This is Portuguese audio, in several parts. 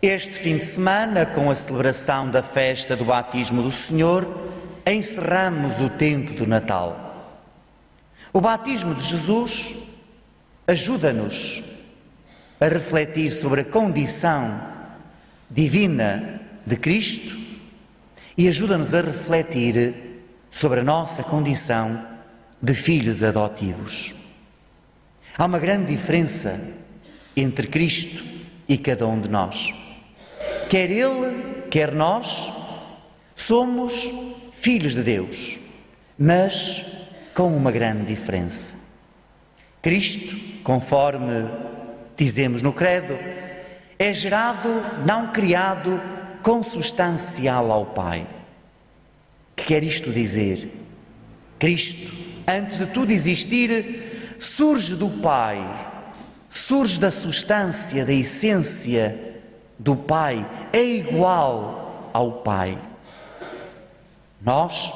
Este fim de semana, com a celebração da festa do batismo do Senhor, encerramos o tempo do Natal. O batismo de Jesus ajuda-nos a refletir sobre a condição divina de Cristo e ajuda-nos a refletir sobre a nossa condição de filhos adotivos. Há uma grande diferença entre Cristo e cada um de nós. Quer Ele, quer nós, somos filhos de Deus, mas com uma grande diferença. Cristo, conforme dizemos no Credo, é gerado, não criado, consubstancial ao Pai. Que quer isto dizer? Cristo, antes de tudo existir, surge do Pai, surge da substância, da essência do Pai, é igual ao Pai. Nós,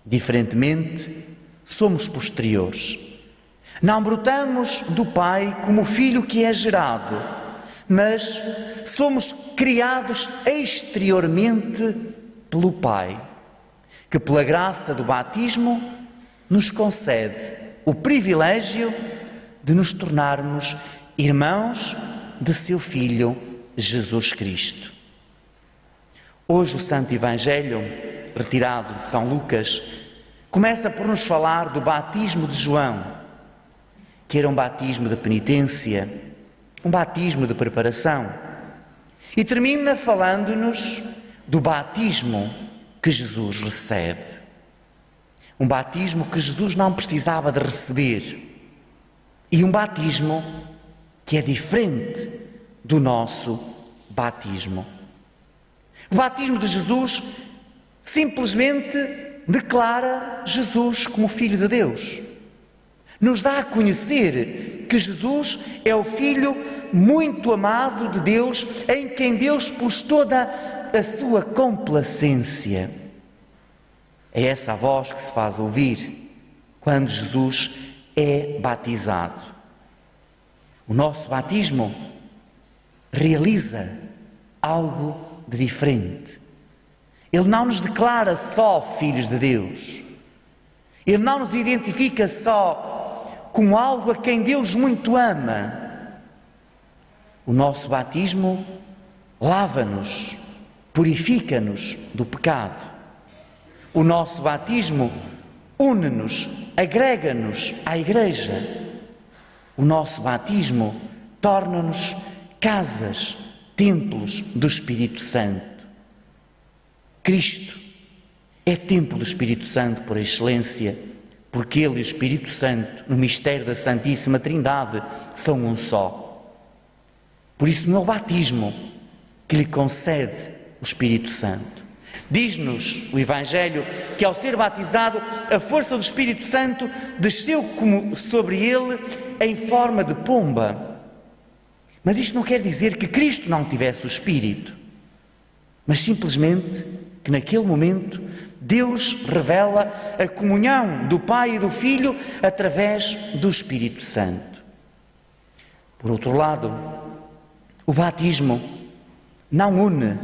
diferentemente, somos posteriores. Não brotamos do Pai como o Filho que é gerado, mas somos criados exteriormente pelo Pai, que pela graça do batismo nos concede o privilégio de nos tornarmos irmãos de seu Filho Jesus Cristo. Hoje o Santo Evangelho, retirado de São Lucas, começa por nos falar do batismo de João, que era um batismo de penitência, um batismo de preparação, e termina falando-nos do batismo que Jesus recebe. Um batismo que Jesus não precisava de receber, e um batismo que é diferente do nosso batismo. O batismo de Jesus simplesmente declara Jesus como Filho de Deus. Nos dá a conhecer que Jesus é o Filho muito amado de Deus, em quem Deus pôs toda a sua complacência. É essa a voz que se faz ouvir quando Jesus é batizado. O nosso batismo realiza algo de diferente. Ele não nos declara só filhos de Deus. Ele não nos identifica só como algo a quem Deus muito ama. O nosso batismo lava-nos, purifica-nos do pecado. O nosso batismo une-nos, agrega-nos à Igreja. O nosso batismo torna-nos casas, templos do Espírito Santo. Cristo é templo do Espírito Santo por excelência, porque Ele e o Espírito Santo, no mistério da Santíssima Trindade, são um só. Por isso não é o batismo que lhe concede o Espírito Santo. Diz-nos o Evangelho que ao ser batizado, a força do Espírito Santo desceu sobre ele em forma de pomba. Mas isto não quer dizer que Cristo não tivesse o Espírito, mas simplesmente que naquele momento Deus revela a comunhão do Pai e do Filho através do Espírito Santo. Por outro lado, o batismo não une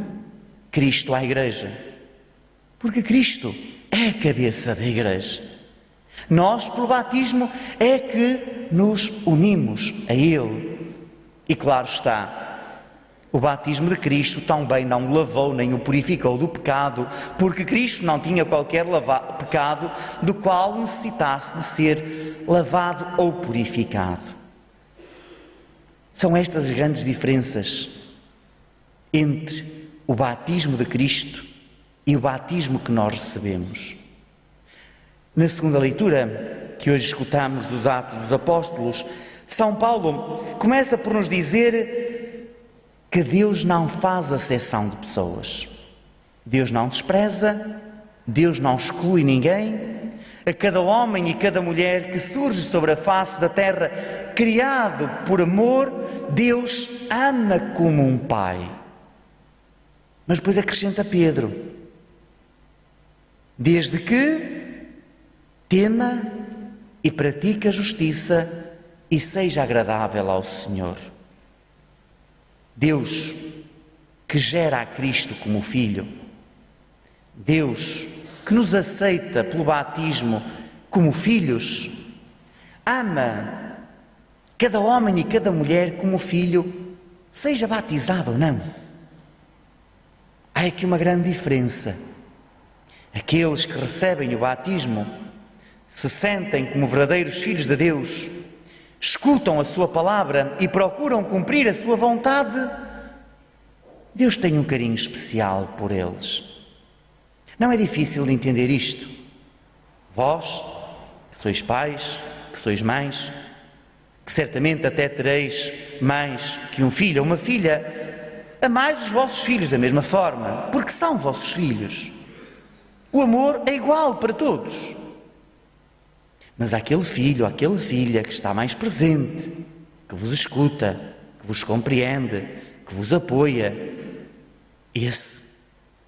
Cristo à Igreja, porque Cristo é a cabeça da Igreja. Nós, pelo batismo, é que nos unimos a Ele. E claro está, o batismo de Cristo também não o lavou nem o purificou do pecado, porque Cristo não tinha qualquer pecado do qual necessitasse de ser lavado ou purificado. São estas as grandes diferenças entre o batismo de Cristo e o batismo que nós recebemos. Na segunda leitura, que hoje escutamos dos Atos dos Apóstolos, São Paulo começa por nos dizer que Deus não faz acepção de pessoas. Deus não despreza, Deus não exclui ninguém. A cada homem e cada mulher que surge sobre a face da terra, criado por amor, Deus ama como um pai. Mas depois acrescenta Pedro: desde que tema e pratique a justiça e seja agradável ao Senhor. Deus que gera a Cristo como Filho. Deus, que nos aceita pelo batismo como filhos, ama cada homem e cada mulher como filho, seja batizado ou não. Há aqui uma grande diferença. Aqueles que recebem o batismo se sentem como verdadeiros filhos de Deus, escutam a sua palavra e procuram cumprir a sua vontade. Deus tem um carinho especial por eles. Não é difícil de entender isto. Vós, que sois pais, que sois mães, que certamente até tereis mais que um filho ou uma filha, amais os vossos filhos da mesma forma, porque são vossos filhos. O amor é igual para todos. Mas aquele filho, aquela filha que está mais presente, que vos escuta, que vos compreende, que vos apoia, esse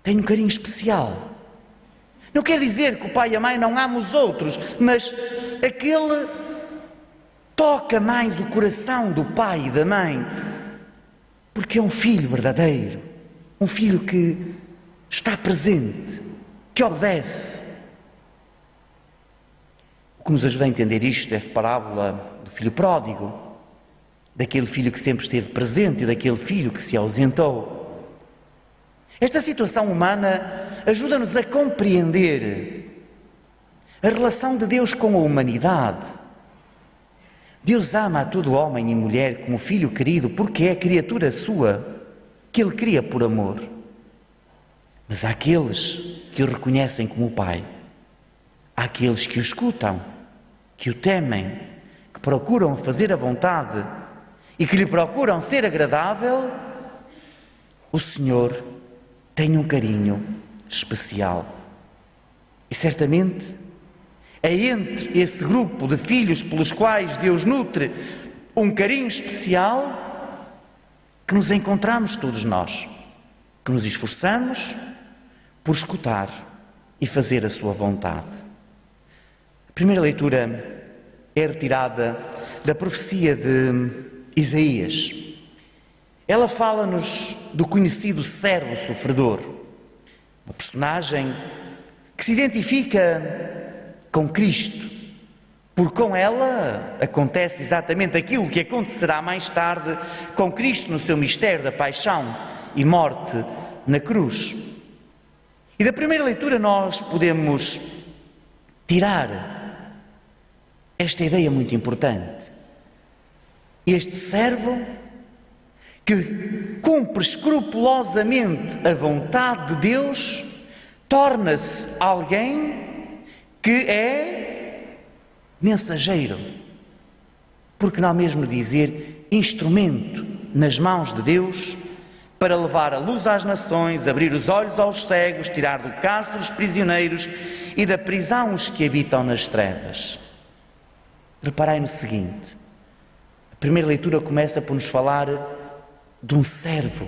tem um carinho especial. Não quer dizer que o pai e a mãe não amam os outros, mas aquele toca mais o coração do pai e da mãe, porque é um filho verdadeiro, um filho que está presente, que obedece. O que nos ajuda a entender isto é a parábola do filho pródigo, daquele filho que sempre esteve presente e daquele filho que se ausentou. Esta situação humana ajuda-nos a compreender a relação de Deus com a humanidade. Deus ama a todo homem e mulher como filho querido, porque é a criatura sua, que Ele cria por amor. Mas há aqueles que o reconhecem como Pai, há aqueles que o escutam, que o temem, que procuram fazer a vontade e que lhe procuram ser agradável. O Senhor tem um carinho especial. E certamente é entre esse grupo de filhos pelos quais Deus nutre um carinho especial que nos encontramos todos nós, que nos esforçamos por escutar e fazer a sua vontade. A primeira leitura é retirada da profecia de Isaías. Ela fala-nos do conhecido servo sofredor, uma personagem que se identifica com Cristo, porque com ela acontece exatamente aquilo que acontecerá mais tarde com Cristo no seu mistério da paixão e morte na cruz. E da primeira leitura nós podemos tirar esta ideia muito importante. Este servo que cumpre escrupulosamente a vontade de Deus, torna-se alguém que é mensageiro, porque não mesmo dizer instrumento nas mãos de Deus para levar a luz às nações, abrir os olhos aos cegos, tirar do cárcere os prisioneiros e da prisão os que habitam nas trevas. Reparei no seguinte, a primeira leitura começa por nos falar de um servo.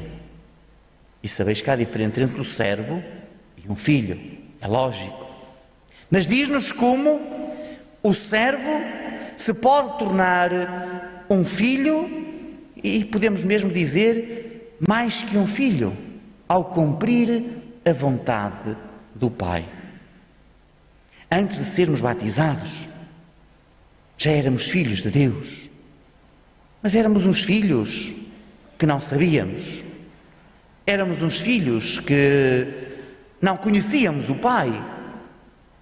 E sabeis que há diferença entre um servo e um filho, é lógico. Mas diz-nos como o servo se pode tornar um filho e podemos mesmo dizer mais que um filho, ao cumprir a vontade do Pai. Antes de sermos batizados, já éramos filhos de Deus, mas éramos uns filhos que não sabíamos. Éramos uns filhos que não conhecíamos o Pai.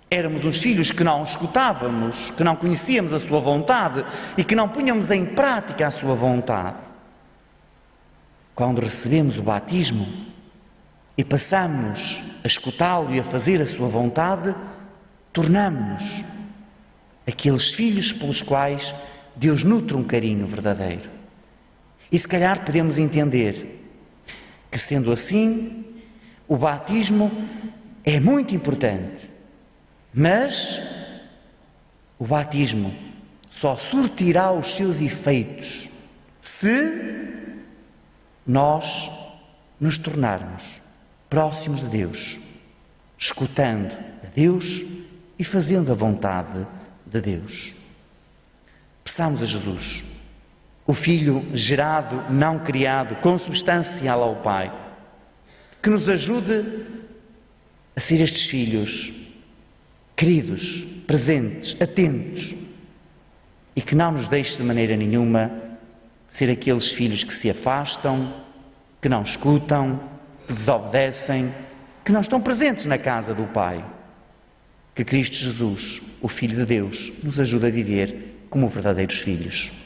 Éramos uns filhos que não escutávamos, que não conhecíamos a sua vontade e que não punhamos em prática a sua vontade. Quando recebemos o batismo e passamos a escutá-lo e a fazer a sua vontade, tornamo-nos aqueles filhos pelos quais Deus nutre um carinho verdadeiro. E se calhar podemos entender que, sendo assim, o batismo é muito importante, mas o batismo só surtirá os seus efeitos se nós nos tornarmos próximos de Deus, escutando a Deus e fazendo a vontade de Deus. Peçamos a Jesus, o Filho gerado, não criado, consubstancial ao Pai, que nos ajude a ser estes filhos queridos, presentes, atentos, e que não nos deixe de maneira nenhuma ser aqueles filhos que se afastam, que não escutam, que desobedecem, que não estão presentes na casa do Pai. Que Cristo Jesus, o Filho de Deus, nos ajude a viver como verdadeiros filhos.